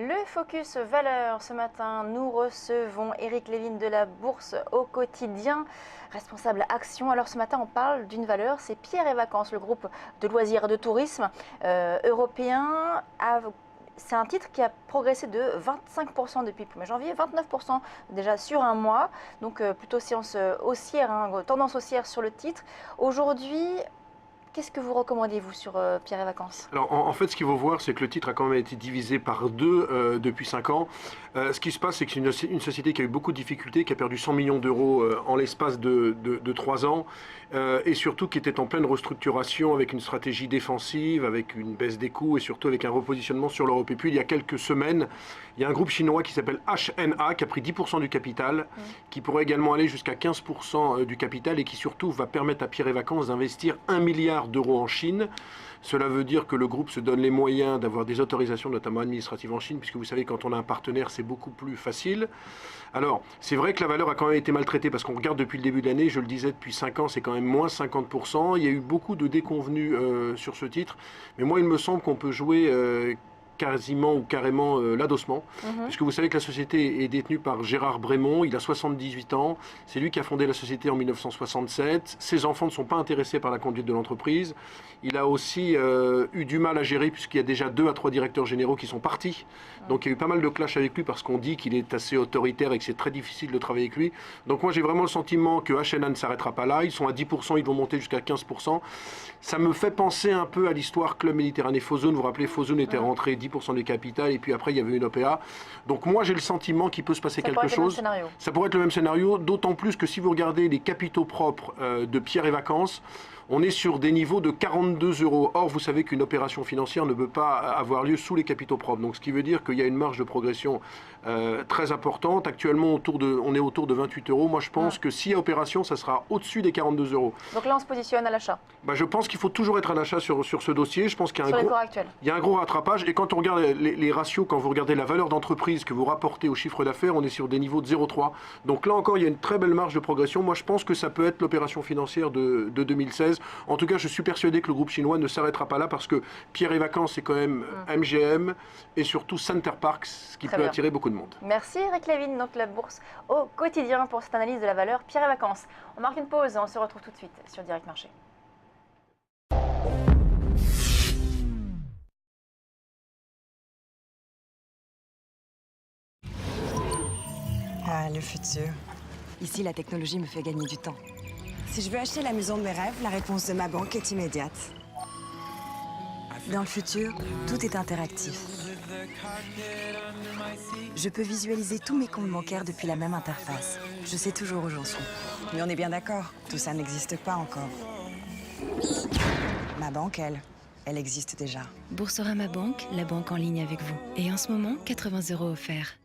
Le Focus Valeurs, ce matin, nous recevons Eric Lévin de la Bourse au quotidien, responsable action. Alors ce matin, on parle d'une valeur, c'est Pierre et Vacances, le groupe de loisirs et de tourisme européen. C'est un titre qui a progressé de 25% depuis le 1er janvier, 29% déjà sur un mois, donc plutôt séance haussière, tendance haussière sur le titre. Aujourd'hui, qu'est-ce que vous recommandez, vous, sur Pierre et Vacances? Alors, en fait, ce qu'il faut voir, c'est que le titre a quand même été divisé par deux depuis 5 ans. Ce qui se passe, c'est que c'est une société qui a eu beaucoup de difficultés, qui a perdu 100 millions d'euros en l'espace de 3 ans, et surtout qui était en pleine restructuration avec une stratégie défensive, avec une baisse des coûts et surtout avec un repositionnement sur l'Europe. Et puis, il y a quelques semaines, il y a un groupe chinois qui s'appelle HNA, qui a pris 10% du capital, qui pourrait également aller jusqu'à 15% du capital et qui surtout va permettre à Pierre et Vacances d'investir 1 milliard d'euros en Chine. Cela veut dire que le groupe se donne les moyens d'avoir des autorisations, notamment administratives en Chine, puisque vous savez, quand on a un partenaire, c'est beaucoup plus facile. Alors, c'est vrai que la valeur a quand même été maltraitée, parce qu'on regarde depuis le début de l'année, je le disais, depuis 5 ans, c'est quand même moins 50%. Il y a eu beaucoup de déconvenues sur ce titre, mais moi, il me semble qu'on peut jouer quasiment ou carrément l'adossement, puisque vous savez que la société est détenue par Gérard Brémond, il a 78 ans, c'est lui qui a fondé la société en 1967, ses enfants ne sont pas intéressés par la conduite de l'entreprise, il a aussi eu du mal à gérer puisqu'il y a déjà 2 à 3 directeurs généraux qui sont partis, donc il y a eu pas mal de clash avec lui parce qu'on dit qu'il est assez autoritaire et que c'est très difficile de travailler avec lui, donc moi j'ai vraiment le sentiment que HNA ne s'arrêtera pas là, ils sont à 10%, ils vont monter jusqu'à 15%, ça me fait penser un peu à l'histoire Club Méditerranée Fozone, vous vous rappelez, Fozone était rentré 10% du capital et puis après il y avait une OPA. Donc moi j'ai le sentiment qu'il peut se passer quelque chose. Ça pourrait être le même scénario, d'autant plus que si vous regardez les capitaux propres de Pierre et Vacances, on est sur des niveaux de 42 €. Or, vous savez qu'une opération financière ne peut pas avoir lieu sous les capitaux propres. Donc, ce qui veut dire qu'il y a une marge de progression très importante. Actuellement, on est autour de 28 €. Moi, je pense que s'il y a opération, ça sera au-dessus des 42 €. Donc là, on se positionne à l'achat. Je pense qu'il faut toujours être à l'achat sur ce dossier. Je pense qu'il y a il y a un gros rattrapage. Et quand on regarde les ratios, quand vous regardez la valeur d'entreprise que vous rapportez au chiffre d'affaires, on est sur des niveaux de 0,3. Donc là encore, il y a une très belle marge de progression. Moi, je pense que ça peut être l'opération financière de 2016. En tout cas, je suis persuadé que le groupe chinois ne s'arrêtera pas là parce que Pierre et Vacances, c'est quand même MGM et surtout Center Parcs, ce qui peut attirer beaucoup de monde. Merci Eric Lévin, donc la Bourse au quotidien pour cette analyse de la valeur Pierre et Vacances. On marque une pause et on se retrouve tout de suite sur Direct Marché. Ah, le futur. Ici, la technologie me fait gagner du temps. Si je veux acheter la maison de mes rêves, la réponse de ma banque est immédiate. Dans le futur, tout est interactif. Je peux visualiser tous mes comptes bancaires depuis la même interface. Je sais toujours où j'en suis. Mais on est bien d'accord, tout ça n'existe pas encore. Ma banque, elle existe déjà. Boursorama Banque, la banque en ligne avec vous. Et en ce moment, 80 € offerts.